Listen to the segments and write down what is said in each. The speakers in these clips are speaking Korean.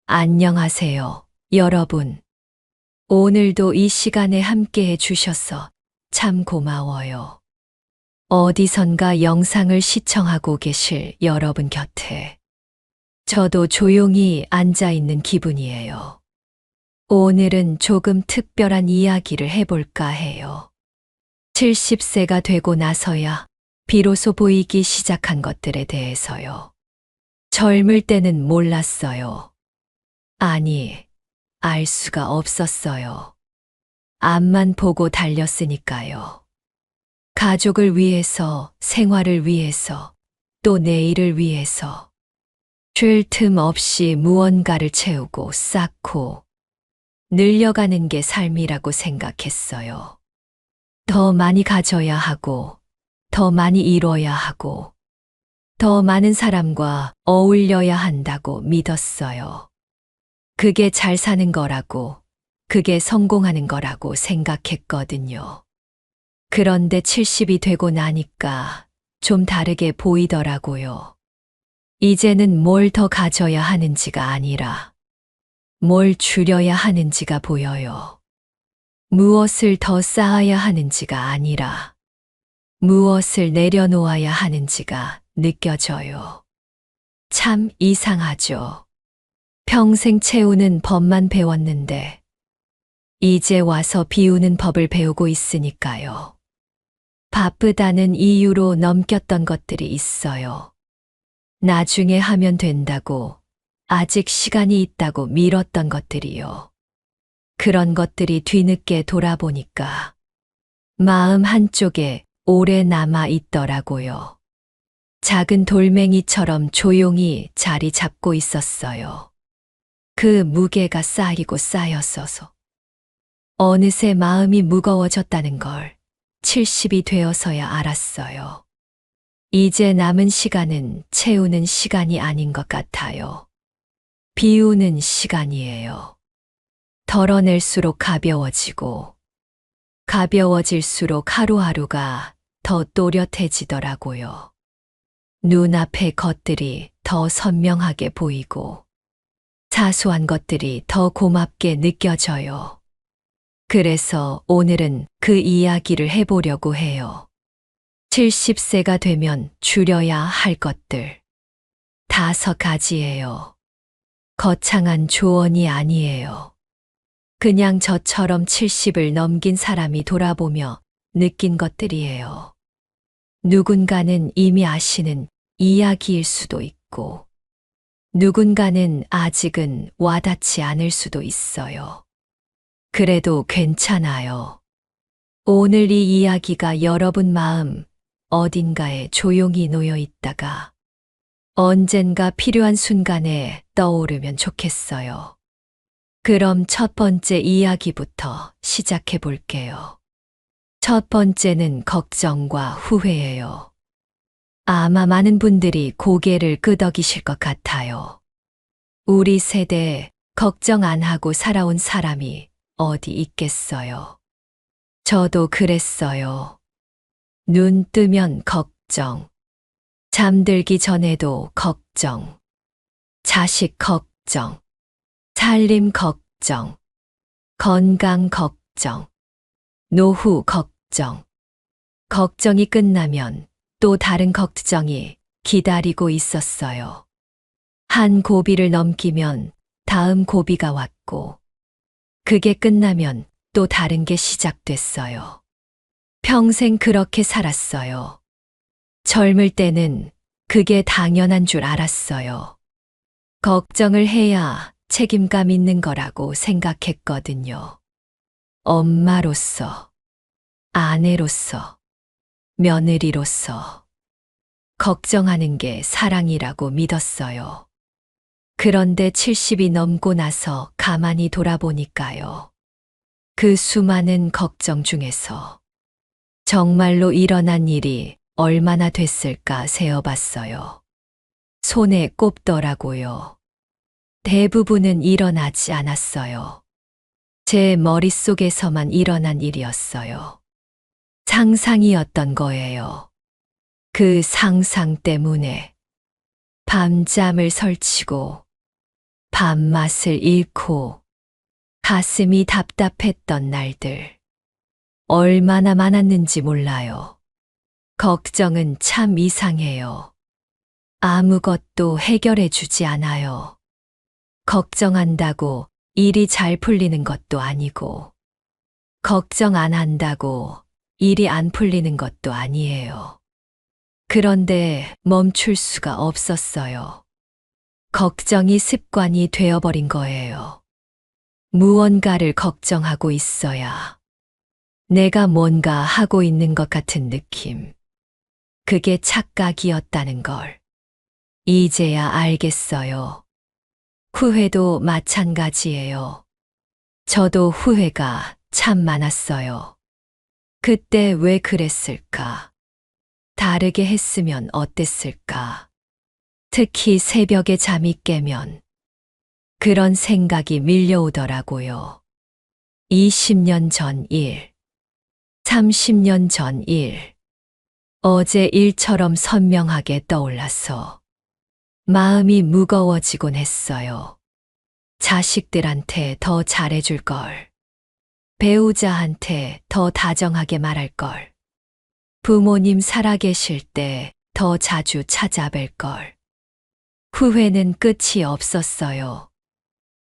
안녕하세요, 여러분. 오늘도 이 시간에 함께 해주셔서 참 고마워요. 어디선가 영상을 시청하고 계실 여러분 곁에 저도 조용히 앉아 있는 기분이에요. 오늘은 조금 특별한 이야기를 해볼까 해요. 70세가 되고 나서야 비로소 보이기 시작한 것들에 대해서요. 젊을 때는 몰랐어요. 아니, 알 수가 없었어요. 앞만 보고 달렸으니까요. 가족을 위해서, 생활을 위해서, 또 내일을 위해서. 쉴 틈 없이 무언가를 채우고 쌓고 늘려가는 게 삶이라고 생각했어요. 더 많이 가져야 하고, 더 많이 이뤄야 하고, 더 많은 사람과 어울려야 한다고 믿었어요. 그게 잘 사는 거라고, 그게 성공하는 거라고 생각했거든요. 그런데 70이 되고 나니까 좀 다르게 보이더라고요. 이제는 뭘 더 가져야 하는지가 아니라 뭘 줄여야 하는지가 보여요. 무엇을 더 쌓아야 하는지가 아니라 무엇을 내려놓아야 하는지가 느껴져요. 참 이상하죠. 평생 채우는 법만 배웠는데 이제 와서 비우는 법을 배우고 있으니까요. 바쁘다는 이유로 넘겼던 것들이 있어요. 나중에 하면 된다고, 아직 시간이 있다고 미뤘던 것들이요. 그런 것들이 뒤늦게 돌아보니까 마음 한쪽에 오래 남아 있더라고요. 작은 돌멩이처럼 조용히 자리 잡고 있었어요. 그 무게가 쌓이고 쌓였어서 어느새 마음이 무거워졌다는 걸 70이 되어서야 알았어요. 이제 남은 시간은 채우는 시간이 아닌 것 같아요. 비우는 시간이에요. 덜어낼수록 가벼워지고 가벼워질수록 하루하루가 더 또렷해지더라고요. 눈앞의 것들이 더 선명하게 보이고 사소한 것들이 더 고맙게 느껴져요. 그래서 오늘은 그 이야기를 해보려고 해요. 70세가 되면 줄여야 할 것들. 5가지예요. 거창한 조언이 아니에요. 그냥 저처럼 70을 넘긴 사람이 돌아보며 느낀 것들이에요. 누군가는 이미 아시는 이야기일 수도 있고, 누군가는 아직은 와닿지 않을 수도 있어요. 그래도 괜찮아요. 오늘 이 이야기가 여러분 마음 어딘가에 조용히 놓여 있다가 언젠가 필요한 순간에 떠오르면 좋겠어요. 그럼 첫 번째 이야기부터 시작해 볼게요. 첫 번째는 걱정과 후회예요. 아마 많은 분들이 고개를 끄덕이실 것 같아요. 우리 세대에 걱정 안 하고 살아온 사람이 어디 있겠어요. 저도 그랬어요. 눈 뜨면 걱정. 잠들기 전에도 걱정. 자식 걱정. 살림 걱정. 건강 걱정. 노후 걱정. 걱정이 끝나면 또 다른 걱정이 기다리고 있었어요. 한 고비를 넘기면 다음 고비가 왔고, 그게 끝나면 또 다른 게 시작됐어요. 평생 그렇게 살았어요. 젊을 때는 그게 당연한 줄 알았어요. 걱정을 해야 책임감 있는 거라고 생각했거든요. 엄마로서, 아내로서, 며느리로서 걱정하는 게 사랑이라고 믿었어요. 그런데 70이 넘고 나서 가만히 돌아보니까요. 그 수많은 걱정 중에서 정말로 일어난 일이 얼마나 됐을까 세어봤어요. 손에 꼽더라고요. 대부분은 일어나지 않았어요. 제 머릿속에서만 일어난 일이었어요. 상상이었던 거예요. 그 상상 때문에 밤잠을 설치고 밥맛을 잃고 가슴이 답답했던 날들. 얼마나 많았는지 몰라요. 걱정은 참 이상해요. 아무것도 해결해 주지 않아요. 걱정한다고 일이 잘 풀리는 것도 아니고, 걱정 안 한다고 일이 안 풀리는 것도 아니에요. 그런데 멈출 수가 없었어요. 걱정이 습관이 되어버린 거예요. 무언가를 걱정하고 있어야 내가 뭔가 하고 있는 것 같은 느낌. 그게 착각이었다는 걸 이제야 알겠어요. 후회도 마찬가지예요. 저도 후회가 참 많았어요. 그때 왜 그랬을까? 다르게 했으면 어땠을까? 특히 새벽에 잠이 깨면 그런 생각이 밀려오더라고요. 20년 전 일, 30년 전 일, 어제 일처럼 선명하게 떠올라서 마음이 무거워지곤 했어요. 자식들한테 더 잘해줄 걸. 배우자한테 더 다정하게 말할 걸. 부모님 살아계실 때 더 자주 찾아뵐 걸. 후회는 끝이 없었어요.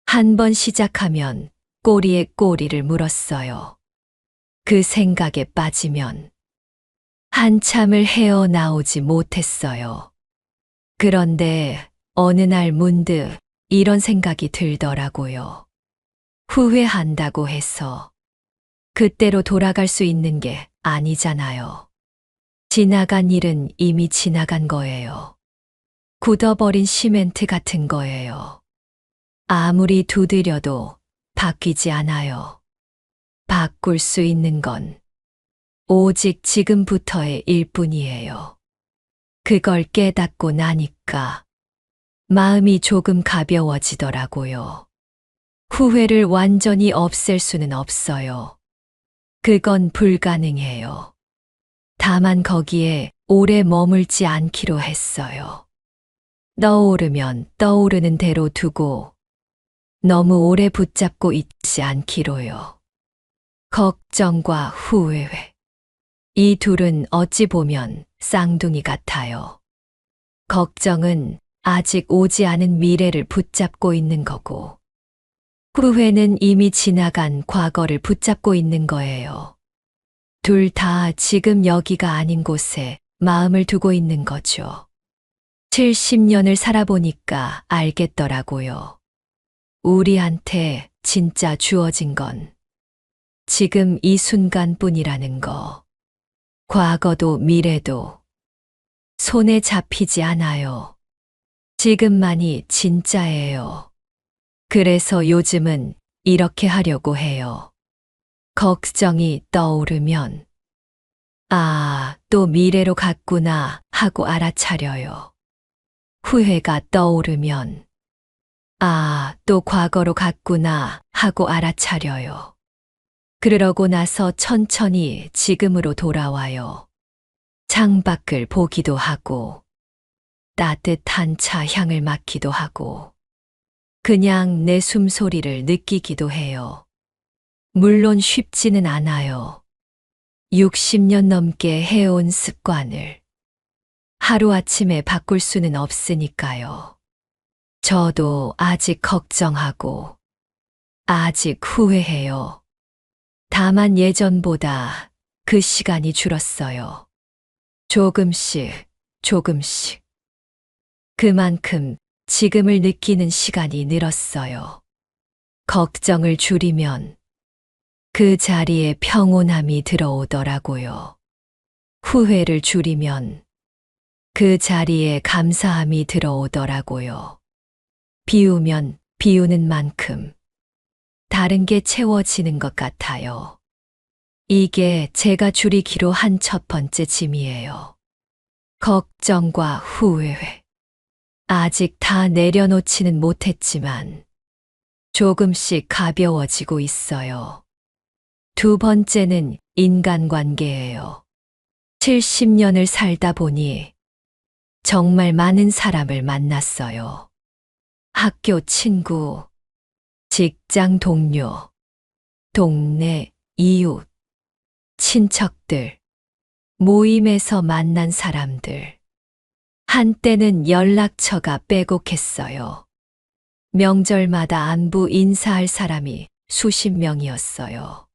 한 번 시작하면 꼬리에 꼬리를 물었어요. 그 생각에 빠지면 한참을 헤어나오지 못했어요. 그런데 어느 날 문득 이런 생각이 들더라고요. 후회한다고 해서 그때로 돌아갈 수 있는 게 아니잖아요. 지나간 일은 이미 지나간 거예요. 굳어버린 시멘트 같은 거예요. 아무리 두드려도 바뀌지 않아요. 바꿀 수 있는 건 오직 지금부터의 일뿐이에요. 그걸 깨닫고 나니까 마음이 조금 가벼워지더라고요. 후회를 완전히 없앨 수는 없어요. 그건 불가능해요. 다만 거기에 오래 머물지 않기로 했어요. 떠오르면 떠오르는 대로 두고 너무 오래 붙잡고 있지 않기로요. 걱정과 후회. 이 둘은 어찌 보면 쌍둥이 같아요. 걱정은 아직 오지 않은 미래를 붙잡고 있는 거고, 후회는 이미 지나간 과거를 붙잡고 있는 거예요. 둘 다 지금 여기가 아닌 곳에 마음을 두고 있는 거죠. 70년을 살아보니까 알겠더라고요. 우리한테 진짜 주어진 건 지금 이 순간뿐이라는 거. 과거도 미래도 손에 잡히지 않아요. 지금만이 진짜예요. 그래서 요즘은 이렇게 하려고 해요. 걱정이 떠오르면 아, 또 미래로 갔구나 하고 알아차려요. 후회가 떠오르면 아, 또 과거로 갔구나 하고 알아차려요. 그러고 나서 천천히 지금으로 돌아와요. 창밖을 보기도 하고 따뜻한 차 향을 맡기도 하고 그냥 내 숨소리를 느끼기도 해요. 물론 쉽지는 않아요. 60년 넘게 해온 습관을 하루아침에 바꿀 수는 없으니까요. 저도 아직 걱정하고 아직 후회해요. 다만 예전보다 그 시간이 줄었어요. 조금씩, 조금씩. 그만큼 지금을 느끼는 시간이 늘었어요. 걱정을 줄이면 그 자리에 평온함이 들어오더라고요. 후회를 줄이면 그 자리에 감사함이 들어오더라고요. 비우면 비우는 만큼 다른 게 채워지는 것 같아요. 이게 제가 줄이기로 한 첫 번째 짐이에요. 걱정과 후회. 아직 다 내려놓지는 못했지만 조금씩 가벼워지고 있어요. 두 번째는 인간관계예요. 70년을 살다 보니 정말 많은 사람을 만났어요. 학교 친구, 직장 동료, 동네 이웃, 친척들, 모임에서 만난 사람들. 한때는 연락처가 빼곡했어요. 명절마다 안부 인사할 사람이 수십 명이었어요.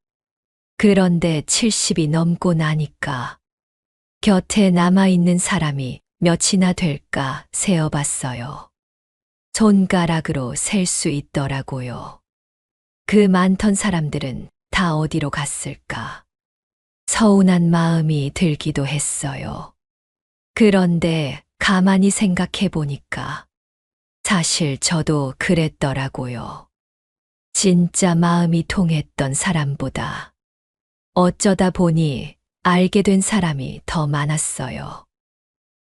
그런데 70이 넘고 나니까 곁에 남아있는 사람이 몇이나 될까 세어봤어요. 손가락으로 셀 수 있더라고요. 그 많던 사람들은 다 어디로 갔을까? 서운한 마음이 들기도 했어요. 그런데 가만히 생각해 보니까 사실 저도 그랬더라고요. 진짜 마음이 통했던 사람보다 어쩌다 보니 알게 된 사람이 더 많았어요.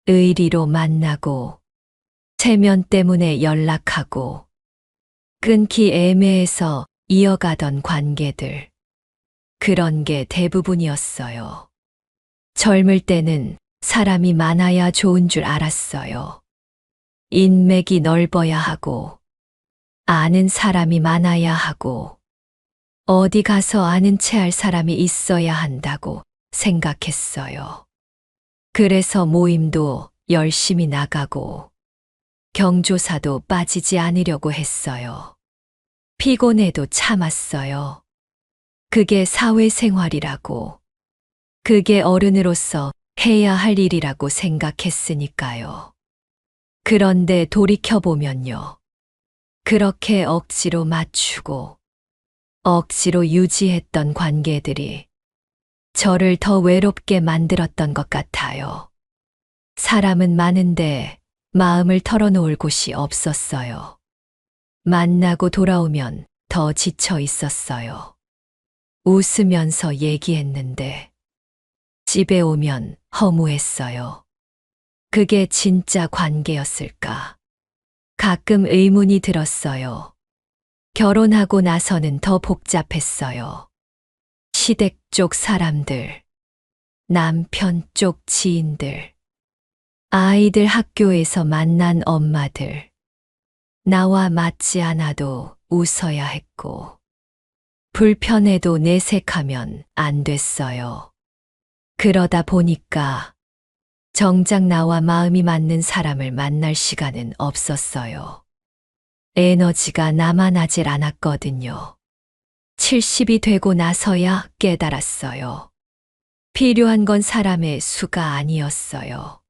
의리로 만나고, 체면 때문에 연락하고, 끊기 애매해서 이어가던 관계들. 그런 게 대부분이었어요. 젊을 때는 사람이 많아야 좋은 줄 알았어요. 인맥이 넓어야 하고, 아는 사람이 많아야 하고, 어디 가서 아는 체 할 사람이 있어야 한다고 생각했어요. 그래서 모임도 열심히 나가고, 경조사도 빠지지 않으려고 했어요. 피곤해도 참았어요. 그게 사회생활이라고, 그게 어른으로서 해야 할 일이라고 생각했으니까요. 그런데 돌이켜보면요. 그렇게 억지로 맞추고, 억지로 유지했던 관계들이 저를 더 외롭게 만들었던 것 같아요. 사람은 많은데 마음을 털어놓을 곳이 없었어요. 만나고 돌아오면 더 지쳐 있었어요. 웃으면서 얘기했는데 집에 오면 허무했어요. 그게 진짜 관계였을까? 가끔 의문이 들었어요. 결혼하고 나서는 더 복잡했어요. 시댁 쪽 사람들, 남편 쪽 지인들, 아이들 학교에서 만난 엄마들. 나와 맞지 않아도 웃어야 했고, 불편해도 내색하면 안 됐어요. 그러다 보니까 정작 나와 마음이 맞는 사람을 만날 시간은 없었어요. 에너지가 남아나질 않았거든요. 70이 되고 나서야 깨달았어요. 필요한 건 사람의 수가 아니었어요.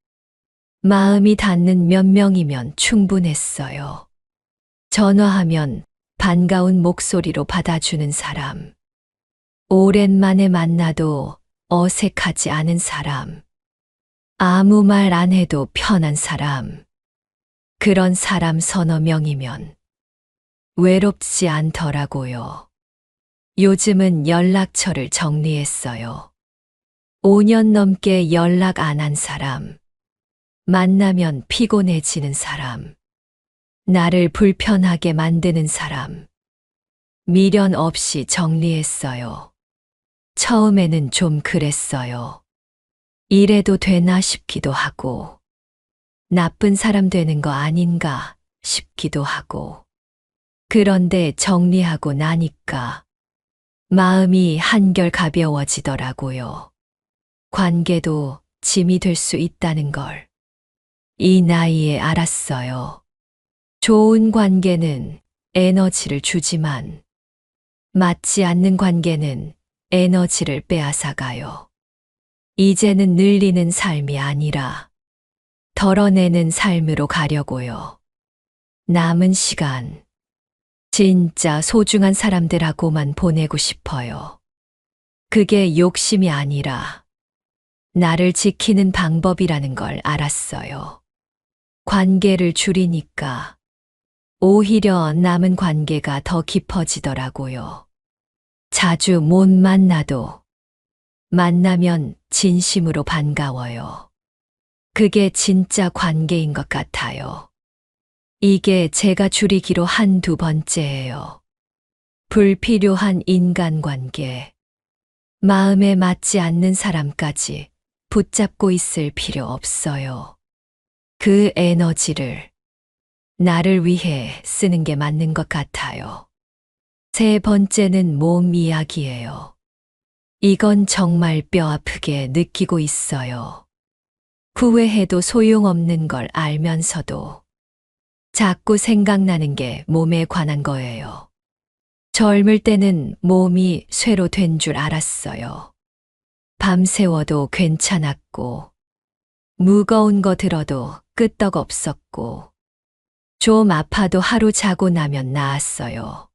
마음이 닿는 몇 명이면 충분했어요. 전화하면 반가운 목소리로 받아주는 사람. 오랜만에 만나도 어색하지 않은 사람. 아무 말 안 해도 편한 사람. 그런 사람 서너 명이면 외롭지 않더라고요. 요즘은 연락처를 정리했어요. 5년 넘게 연락 안 한 사람. 만나면 피곤해지는 사람. 나를 불편하게 만드는 사람. 미련 없이 정리했어요. 처음에는 좀 그랬어요. 이래도 되나 싶기도 하고, 나쁜 사람 되는 거 아닌가 싶기도 하고. 그런데 정리하고 나니까 마음이 한결 가벼워지더라고요. 관계도 짐이 될 수 있다는 걸 이 나이에 알았어요. 좋은 관계는 에너지를 주지만 맞지 않는 관계는 에너지를 빼앗아가요. 이제는 늘리는 삶이 아니라 덜어내는 삶으로 가려고요. 남은 시간 진짜 소중한 사람들하고만 보내고 싶어요. 그게 욕심이 아니라 나를 지키는 방법이라는 걸 알았어요. 관계를 줄이니까 오히려 남은 관계가 더 깊어지더라고요. 자주 못 만나도 만나면 진심으로 반가워요. 그게 진짜 관계인 것 같아요. 이게 제가 줄이기로 한 두 번째예요. 불필요한 인간관계. 마음에 맞지 않는 사람까지 붙잡고 있을 필요 없어요. 그 에너지를 나를 위해 쓰는 게 맞는 것 같아요. 세 번째는 몸 이야기예요. 이건 정말 뼈 아프게 느끼고 있어요. 후회해도 소용없는 걸 알면서도 자꾸 생각나는 게 몸에 관한 거예요. 젊을 때는 몸이 쇠로 된 줄 알았어요. 밤새워도 괜찮았고, 무거운 거 들어도 끄떡없었고, 좀 아파도 하루 자고 나면 나았어요.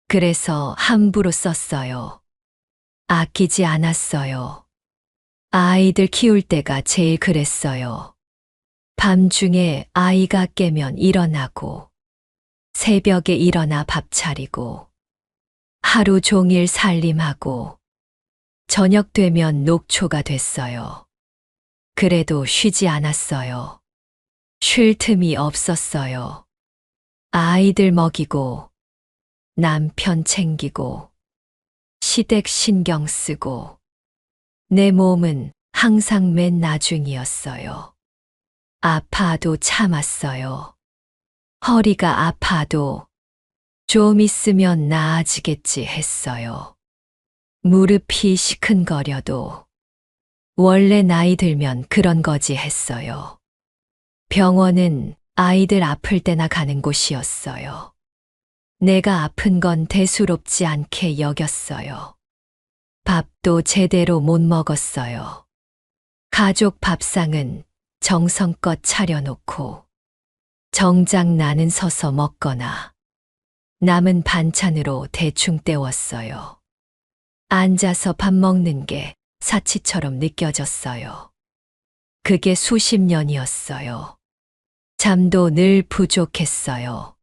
그래서 함부로 썼어요. 아끼지 않았어요. 아이들 키울 때가 제일 그랬어요. 밤중에 아이가 깨면 일어나고, 새벽에 일어나 밥 차리고, 하루 종일 살림하고, 저녁 되면 녹초가 됐어요. 그래도 쉬지 않았어요. 쉴 틈이 없었어요. 아이들 먹이고, 남편 챙기고, 시댁 신경 쓰고, 내 몸은 항상 맨 나중이었어요. 아파도 참았어요. 허리가 아파도 좀 있으면 나아지겠지 했어요. 무릎이 시큰거려도 원래 나이 들면 그런 거지 했어요. 병원은 아이들 아플 때나 가는 곳이었어요. 내가 아픈 건 대수롭지 않게 여겼어요. 밥도 제대로 못 먹었어요. 가족 밥상은 정성껏 차려놓고 정작 나는 서서 먹거나 남은 반찬으로 대충 때웠어요. 앉아서 밥 먹는 게 사치처럼 느껴졌어요. 그게 수십 년이었어요. 잠도 늘 부족했어요.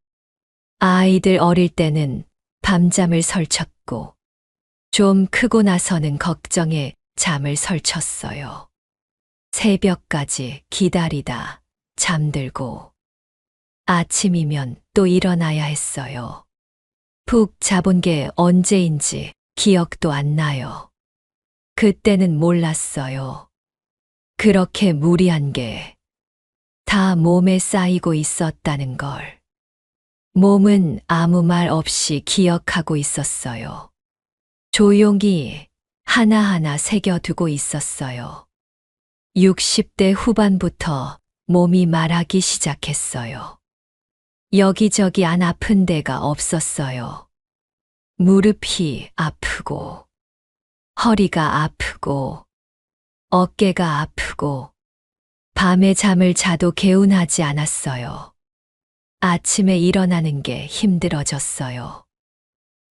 아이들 어릴 때는 밤잠을 설쳤고, 좀 크고 나서는 걱정에 잠을 설쳤어요. 새벽까지 기다리다 잠들고, 아침이면 또 일어나야 했어요. 푹 자본 게 언제인지 기억도 안 나요. 그때는 몰랐어요. 그렇게 무리한 게 다 몸에 쌓이고 있었다는 걸. 몸은 아무 말 없이 기억하고 있었어요. 조용히 하나하나 새겨두고 있었어요. 60대 후반부터 몸이 말하기 시작했어요. 여기저기 안 아픈 데가 없었어요. 무릎이 아프고, 허리가 아프고, 어깨가 아프고, 밤에 잠을 자도 개운하지 않았어요. 아침에 일어나는 게 힘들어졌어요.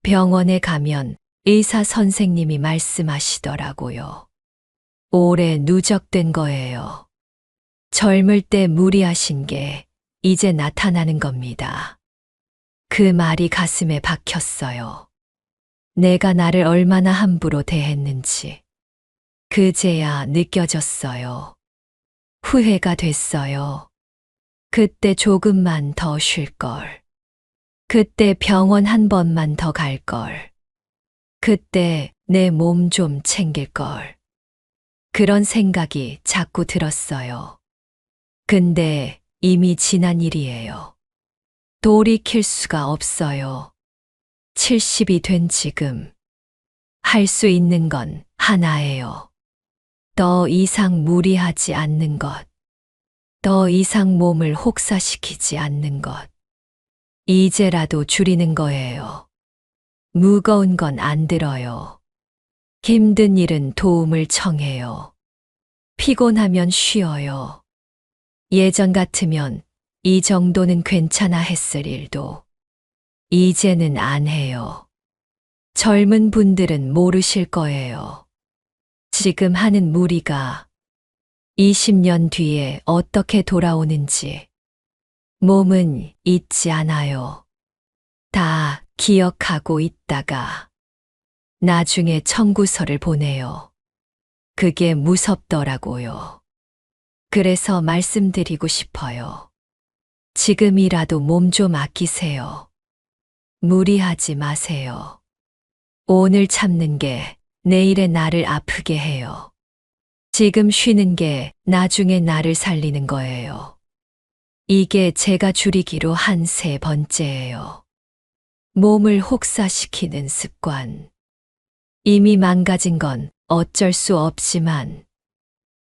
병원에 가면 의사 선생님이 말씀하시더라고요. 오래 누적된 거예요. 젊을 때 무리하신 게 이제 나타나는 겁니다. 그 말이 가슴에 박혔어요. 내가 나를 얼마나 함부로 대했는지 그제야 느껴졌어요. 후회가 됐어요. 그때 조금만 더 쉴 걸. 그때 병원 한 번만 더 갈 걸. 그때 내 몸 좀 챙길 걸. 그런 생각이 자꾸 들었어요. 근데 이미 지난 일이에요. 돌이킬 수가 없어요. 70이 된 지금 할 수 있는 건 하나예요. 더 이상 무리하지 않는 것. 더 이상 몸을 혹사시키지 않는 것. 이제라도 줄이는 거예요. 무거운 건 안 들어요. 힘든 일은 도움을 청해요. 피곤하면 쉬어요. 예전 같으면 이 정도는 괜찮아 했을 일도 이제는 안 해요. 젊은 분들은 모르실 거예요. 지금 하는 무리가 20년 뒤에 어떻게 돌아오는지 몸은 잊지 않아요. 다 기억하고 있다가 나중에 청구서를 보내요. 그게 무섭더라고요. 그래서 말씀드리고 싶어요. 지금이라도 몸 좀 아끼세요. 무리하지 마세요. 오늘 참는 게 내일의 나를 아프게 해요. 지금 쉬는 게 나중에 나를 살리는 거예요. 이게 제가 줄이기로 한 세 번째예요. 몸을 혹사시키는 습관. 이미 망가진 건 어쩔 수 없지만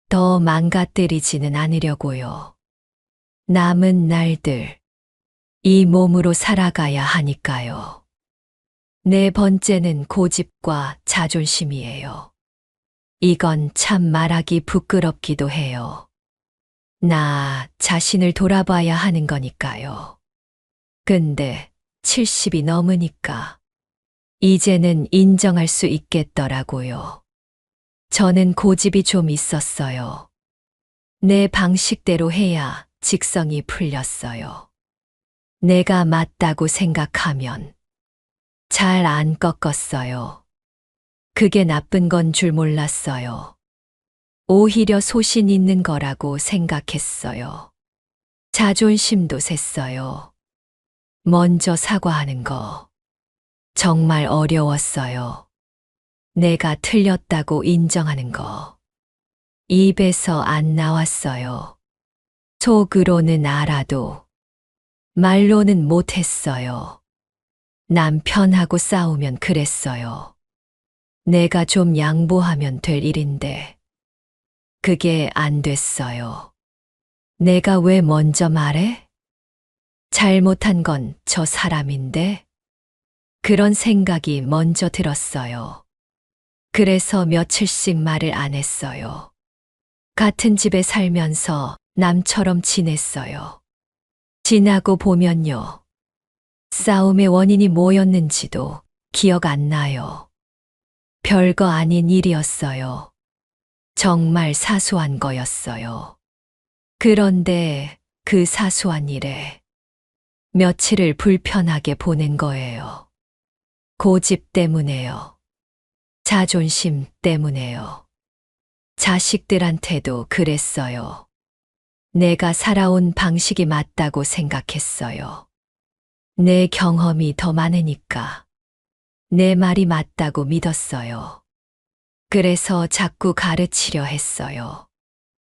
더 망가뜨리지는 않으려고요. 남은 날들, 이 몸으로 살아가야 하니까요. 네 번째는 고집과 자존심이에요. 이건 참 말하기 부끄럽기도 해요. 나 자신을 돌아봐야 하는 거니까요. 근데 70이 넘으니까 이제는 인정할 수 있겠더라고요. 저는 고집이 좀 있었어요. 내 방식대로 해야 직성이 풀렸어요. 내가 맞다고 생각하면 잘 안 꺾었어요. 그게 나쁜 건 줄 몰랐어요. 오히려 소신 있는 거라고 생각했어요. 자존심도 셌어요. 먼저 사과하는 거 정말 어려웠어요. 내가 틀렸다고 인정하는 거 입에서 안 나왔어요. 속으로는 알아도 말로는 못했어요. 남편하고 싸우면 그랬어요. 내가 좀 양보하면 될 일인데 그게 안 됐어요. 내가 왜 먼저 말해? 잘못한 건 저 사람인데? 그런 생각이 먼저 들었어요. 그래서 며칠씩 말을 안 했어요. 같은 집에 살면서 남처럼 지냈어요. 지나고 보면요. 싸움의 원인이 뭐였는지도 기억 안 나요. 별거 아닌 일이었어요. 정말 사소한 거였어요. 그런데 그 사소한 일에 며칠을 불편하게 보낸 거예요. 고집 때문에요. 자존심 때문에요. 자식들한테도 그랬어요. 내가 살아온 방식이 맞다고 생각했어요. 내 경험이 더 많으니까 내 말이 맞다고 믿었어요. 그래서 자꾸 가르치려 했어요.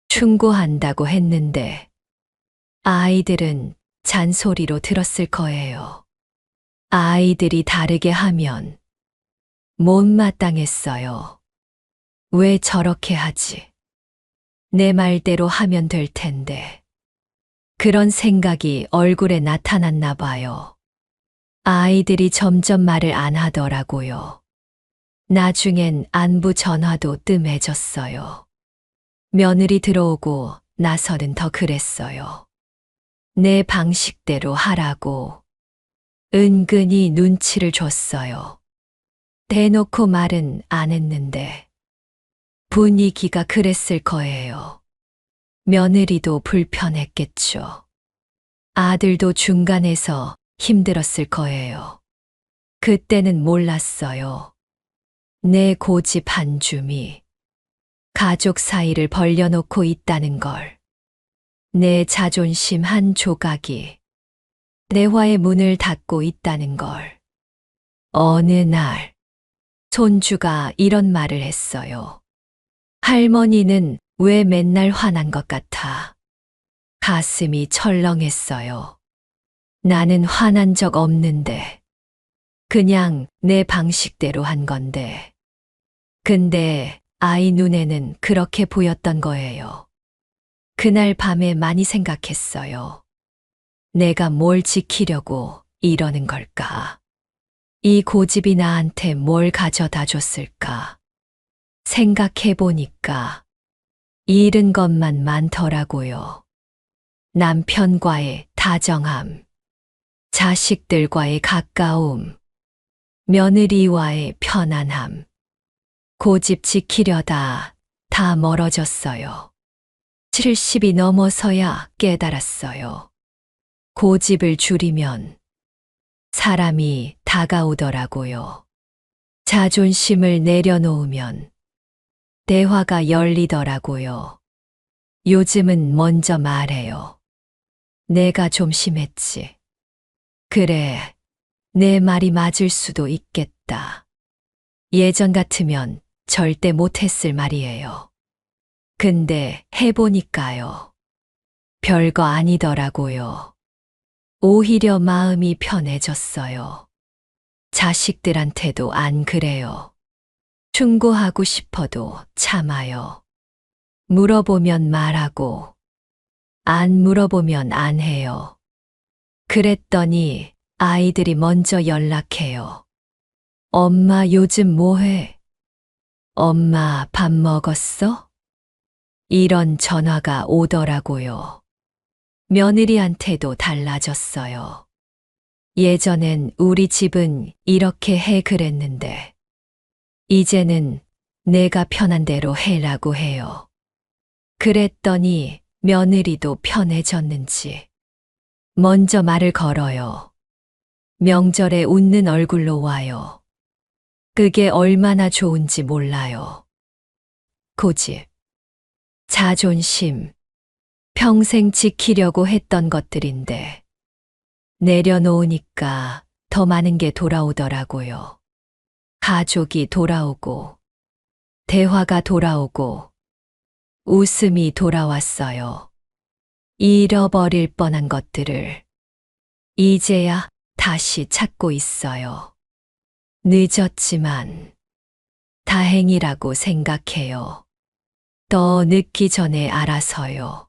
충고한다고 했는데 아이들은 잔소리로 들었을 거예요. 아이들이 다르게 하면 못마땅했어요. 왜 저렇게 하지? 내 말대로 하면 될 텐데. 그런 생각이 얼굴에 나타났나 봐요. 아이들이 점점 말을 안 하더라고요. 나중엔 안부 전화도 뜸해졌어요. 며느리 들어오고 나서는 더 그랬어요. 내 방식대로 하라고. 은근히 눈치를 줬어요. 대놓고 말은 안 했는데 분위기가 그랬을 거예요. 며느리도 불편했겠죠. 아들도 중간에서 힘들었을 거예요. 그때는 몰랐어요. 내 고집 한 줌이 가족 사이를 벌려놓고 있다는 걸. 내 자존심 한 조각이 대화의 문을 닫고 있다는 걸. 어느 날 손주가 이런 말을 했어요. 할머니는 왜 맨날 화난 것 같아? 가슴이 철렁했어요. 나는 화난 적 없는데. 그냥 내 방식대로 한 건데. 근데 아이 눈에는 그렇게 보였던 거예요. 그날 밤에 많이 생각했어요. 내가 뭘 지키려고 이러는 걸까? 이 고집이 나한테 뭘 가져다 줬을까? 생각해 보니까 잃은 것만 많더라고요. 남편과의 다정함, 자식들과의 가까움, 며느리와의 편안함, 고집 지키려다 다 멀어졌어요. 70이 넘어서야 깨달았어요. 고집을 줄이면 사람이 다가오더라고요. 자존심을 내려놓으면 대화가 열리더라고요. 요즘은 먼저 말해요. 내가 좀 심했지. 그래, 내 말이 맞을 수도 있겠다. 예전 같으면 절대 못했을 말이에요. 근데 해보니까요. 별거 아니더라고요. 오히려 마음이 편해졌어요. 자식들한테도 안 그래요. 충고하고 싶어도 참아요. 물어보면 말하고, 안 물어보면 안 해요. 그랬더니 아이들이 먼저 연락해요. 엄마 요즘 뭐해? 엄마 밥 먹었어? 이런 전화가 오더라고요. 며느리한테도 달라졌어요. 예전엔 우리 집은 이렇게 해 그랬는데, 이제는 내가 편한 대로 해라고 해요. 그랬더니 며느리도 편해졌는지 먼저 말을 걸어요. 명절에 웃는 얼굴로 와요. 그게 얼마나 좋은지 몰라요. 고집, 자존심, 평생 지키려고 했던 것들인데 내려놓으니까 더 많은 게 돌아오더라고요. 가족이 돌아오고, 대화가 돌아오고, 웃음이 돌아왔어요. 잃어버릴 뻔한 것들을 이제야 다시 찾고 있어요. 늦었지만 다행이라고 생각해요. 더 늦기 전에 알아서요.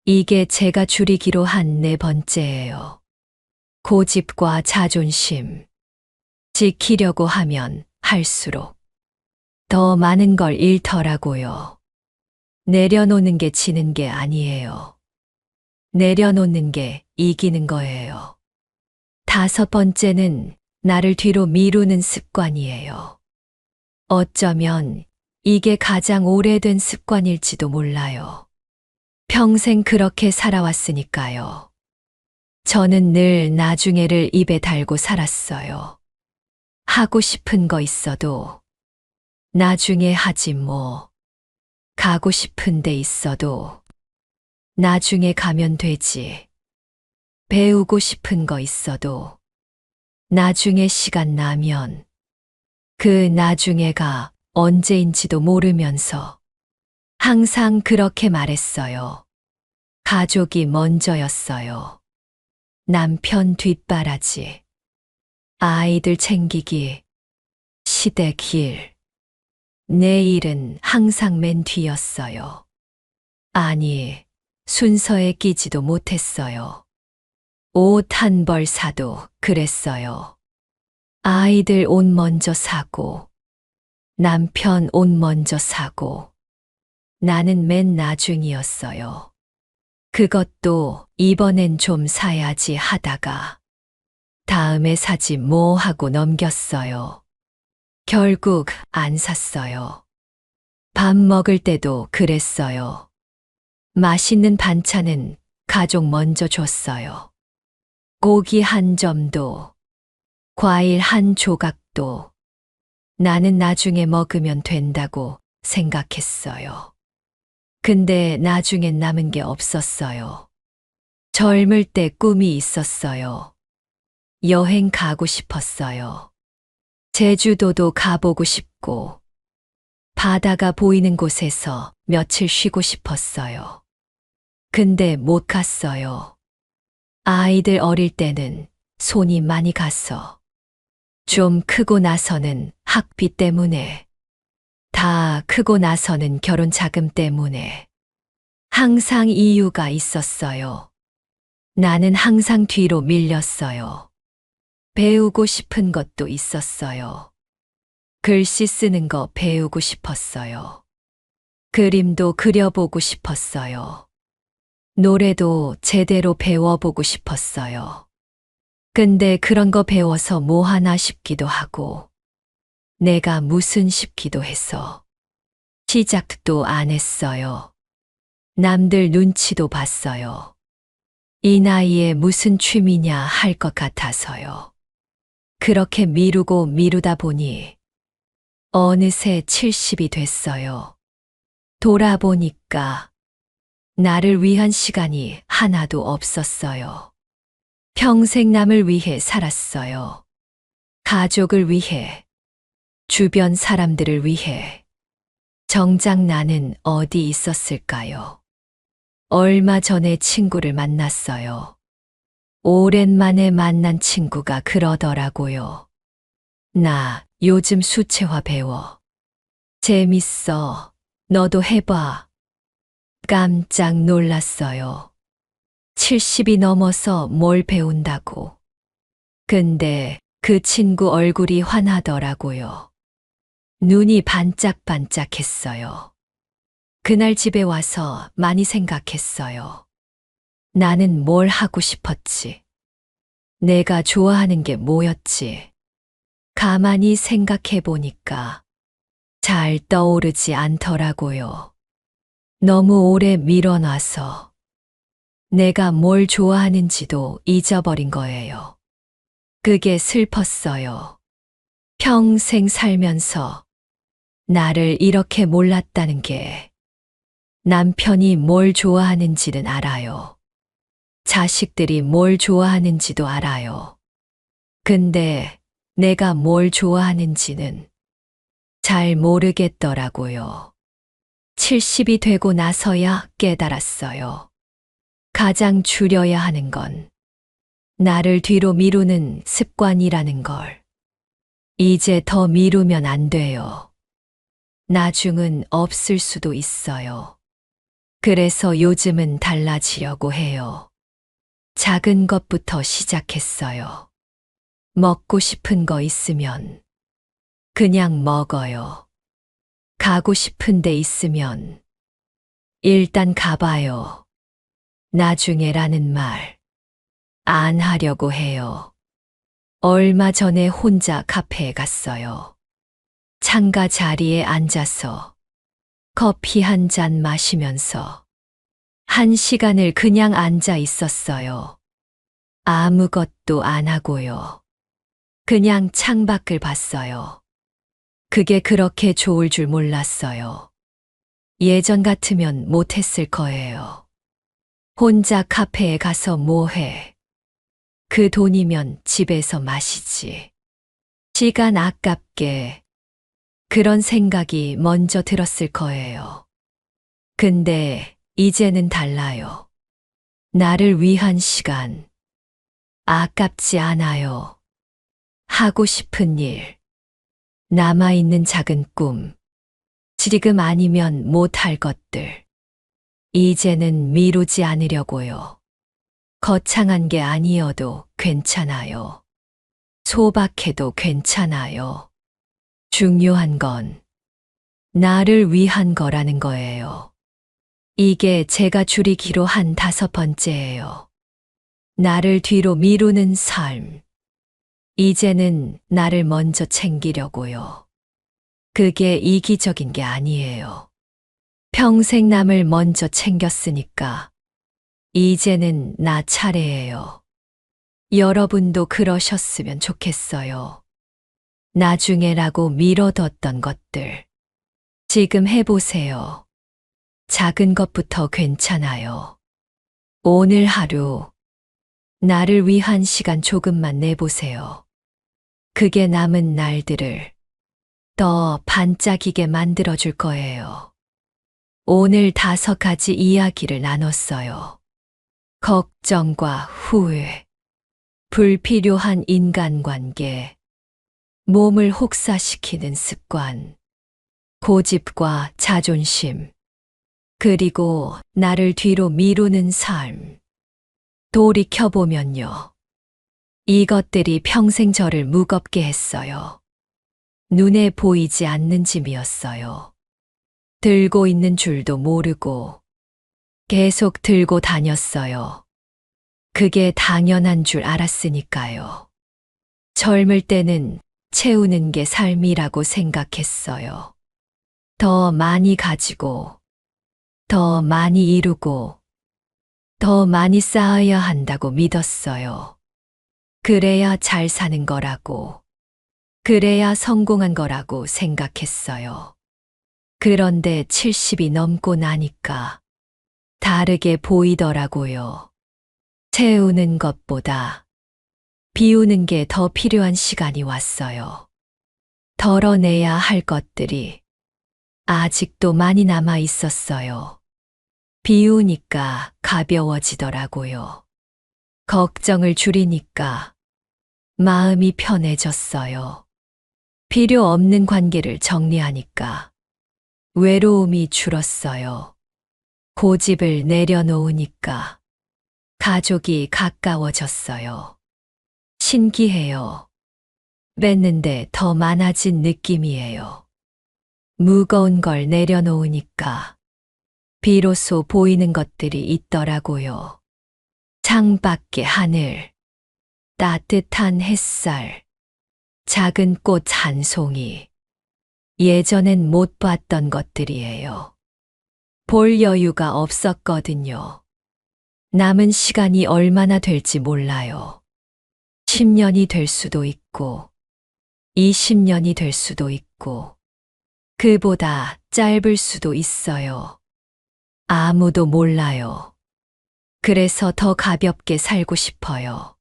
이게 제가 줄이기로 한 4번째예요. 고집과 자존심. 지키려고 하면 할수록 더 많은 걸 잃더라고요. 내려놓는 게 지는 게 아니에요. 내려놓는 게 이기는 거예요. 5번째는 나를 뒤로 미루는 습관이에요. 어쩌면 이게 가장 오래된 습관일지도 몰라요. 평생 그렇게 살아왔으니까요. 저는 늘 나중에를 입에 달고 살았어요. 하고 싶은 거 있어도 나중에 하지 뭐. 가고 싶은 데 있어도 나중에 가면 되지. 배우고 싶은 거 있어도 나중에 시간 나면 그 나중에가 언제인지도 모르면서 항상 그렇게 말했어요. 가족이 먼저였어요. 남편 뒷바라지, 아이들 챙기기, 시댁 길. 내 일은 항상 맨 뒤였어요. 아니, 순서에 끼지도 못했어요. 옷 한 벌 사도 그랬어요. 아이들 옷 먼저 사고, 남편 옷 먼저 사고, 나는 맨 나중이었어요. 그것도 이번엔 좀 사야지 하다가, 다음에 사지 뭐 하고 넘겼어요. 결국 안 샀어요. 밥 먹을 때도 그랬어요. 맛있는 반찬은 가족 먼저 줬어요. 고기 한 점도, 과일 한 조각도 나는 나중에 먹으면 된다고 생각했어요. 근데 나중엔 남은 게 없었어요. 젊을 때 꿈이 있었어요. 여행 가고 싶었어요. 제주도도 가보고 싶고, 바다가 보이는 곳에서 며칠 쉬고 싶었어요. 근데 못 갔어요. 아이들 어릴 때는 손이 많이 가서, 좀 크고 나서는 학비 때문에, 다 크고 나서는 결혼 자금 때문에, 항상 이유가 있었어요. 나는 항상 뒤로 밀렸어요. 배우고 싶은 것도 있었어요. 글씨 쓰는 거 배우고 싶었어요. 그림도 그려보고 싶었어요. 노래도 제대로 배워보고 싶었어요. 근데 그런 거 배워서 뭐 하나 싶기도 하고, 내가 무슨 싶기도 해서 시작도 안 했어요. 남들 눈치도 봤어요. 이 나이에 무슨 취미냐 할 것 같아서요. 그렇게 미루고 미루다 보니 어느새 70이 됐어요. 돌아보니까 나를 위한 시간이 하나도 없었어요. 평생 남을 위해 살았어요. 가족을 위해, 주변 사람들을 위해. 정작 나는 어디 있었을까요? 얼마 전에 친구를 만났어요. 오랜만에 만난 친구가 그러더라고요. 나 요즘 수채화 배워. 재밌어. 너도 해봐. 깜짝 놀랐어요. 70이 넘어서 뭘 배운다고. 근데 그 친구 얼굴이 환하더라고요. 눈이 반짝반짝했어요. 그날 집에 와서 많이 생각했어요. 나는 뭘 하고 싶었지? 내가 좋아하는 게 뭐였지? 가만히 생각해 보니까 잘 떠오르지 않더라고요. 너무 오래 밀어놔서 내가 뭘 좋아하는지도 잊어버린 거예요. 그게 슬펐어요. 평생 살면서 나를 이렇게 몰랐다는 게. 남편이 뭘 좋아하는지는 알아요. 자식들이 뭘 좋아하는지도 알아요. 근데 내가 뭘 좋아하는지는 잘 모르겠더라고요. 70이 되고 나서야 깨달았어요. 가장 줄여야 하는 건 나를 뒤로 미루는 습관이라는 걸. 이제 더 미루면 안 돼요. 나중은 없을 수도 있어요. 그래서 요즘은 달라지려고 해요. 작은 것부터 시작했어요. 먹고 싶은 거 있으면 그냥 먹어요. 가고 싶은 데 있으면 일단 가봐요. 나중에라는 말 안 하려고 해요. 얼마 전에 혼자 카페에 갔어요. 창가 자리에 앉아서 커피 한 잔 마시면서 1시간을 그냥 앉아 있었어요. 아무것도 안 하고요. 그냥 창밖을 봤어요. 그게 그렇게 좋을 줄 몰랐어요. 예전 같으면 못했을 거예요. 혼자 카페에 가서 뭐 해? 그 돈이면 집에서 마시지. 시간 아깝게. 그런 생각이 먼저 들었을 거예요. 근데 이제는 달라요. 나를 위한 시간. 아깝지 않아요. 하고 싶은 일. 남아있는 작은 꿈. 지금 아니면 못할 것들. 이제는 미루지 않으려고요. 거창한 게 아니어도 괜찮아요. 소박해도 괜찮아요. 중요한 건 나를 위한 거라는 거예요. 이게 제가 줄이기로 한 5번째예요. 나를 뒤로 미루는 삶. 이제는 나를 먼저 챙기려고요. 그게 이기적인 게 아니에요. 평생 남을 먼저 챙겼으니까 이제는 나 차례예요. 여러분도 그러셨으면 좋겠어요. 나중에라고 미뤄뒀던 것들. 지금 해보세요. 작은 것부터 괜찮아요. 오늘 하루 나를 위한 시간 조금만 내보세요. 그게 남은 날들을 더 반짝이게 만들어줄 거예요. 오늘 5가지 이야기를 나눴어요. 걱정과 후회, 불필요한 인간관계, 몸을 혹사시키는 습관, 고집과 자존심, 그리고 나를 뒤로 미루는 삶. 돌이켜보면요. 이것들이 평생 저를 무겁게 했어요. 눈에 보이지 않는 짐이었어요. 들고 있는 줄도 모르고 계속 들고 다녔어요. 그게 당연한 줄 알았으니까요. 젊을 때는 채우는 게 삶이라고 생각했어요. 더 많이 가지고, 더 많이 이루고, 더 많이 쌓아야 한다고 믿었어요. 그래야 잘 사는 거라고, 그래야 성공한 거라고 생각했어요. 그런데 70이 넘고 나니까 다르게 보이더라고요. 채우는 것보다 비우는 게 더 필요한 시간이 왔어요. 덜어내야 할 것들이 아직도 많이 남아 있었어요. 비우니까 가벼워지더라고요. 걱정을 줄이니까 마음이 편해졌어요. 필요 없는 관계를 정리하니까 외로움이 줄었어요. 고집을 내려놓으니까 가족이 가까워졌어요. 신기해요. 뺐는데 더 많아진 느낌이에요. 무거운 걸 내려놓으니까 비로소 보이는 것들이 있더라고요. 창밖의 하늘, 따뜻한 햇살, 작은 꽃 한 송이. 예전엔 못 봤던 것들이에요. 볼 여유가 없었거든요. 남은 시간이 얼마나 될지 몰라요. 10년이 될 수도 있고, 20년이 될 수도 있고, 그보다 짧을 수도 있어요. 아무도 몰라요. 그래서 더 가볍게 살고 싶어요.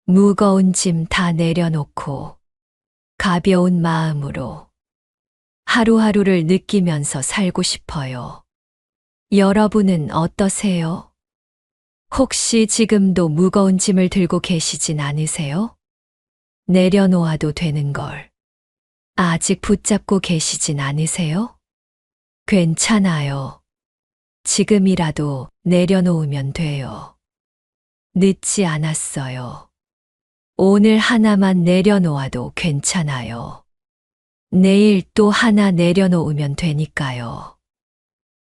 무거운 짐 다 내려놓고, 가벼운 마음으로 하루하루를 느끼면서 살고 싶어요. 여러분은 어떠세요? 혹시 지금도 무거운 짐을 들고 계시진 않으세요? 내려놓아도 되는 걸 아직 붙잡고 계시진 않으세요? 괜찮아요. 지금이라도 내려놓으면 돼요. 늦지 않았어요. 오늘 하나만 내려놓아도 괜찮아요. 내일 또 하나 내려놓으면 되니까요.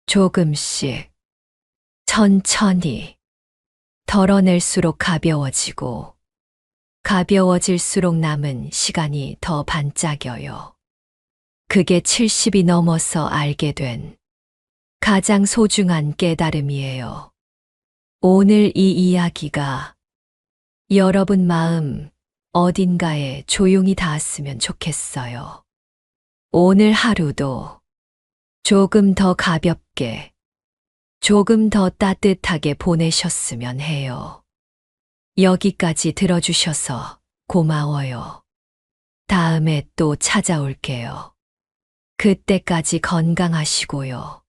조금씩, 천천히, 덜어낼수록 가벼워지고, 가벼워질수록 남은 시간이 더 반짝여요. 그게 70이 넘어서 알게 된 가장 소중한 깨달음이에요. 오늘 이 이야기가 여러분 마음 어딘가에 조용히 닿았으면 좋겠어요. 오늘 하루도 조금 더 가볍게, 조금 더 따뜻하게 보내셨으면 해요. 여기까지 들어주셔서 고마워요. 다음에 또 찾아올게요. 그때까지 건강하시고요.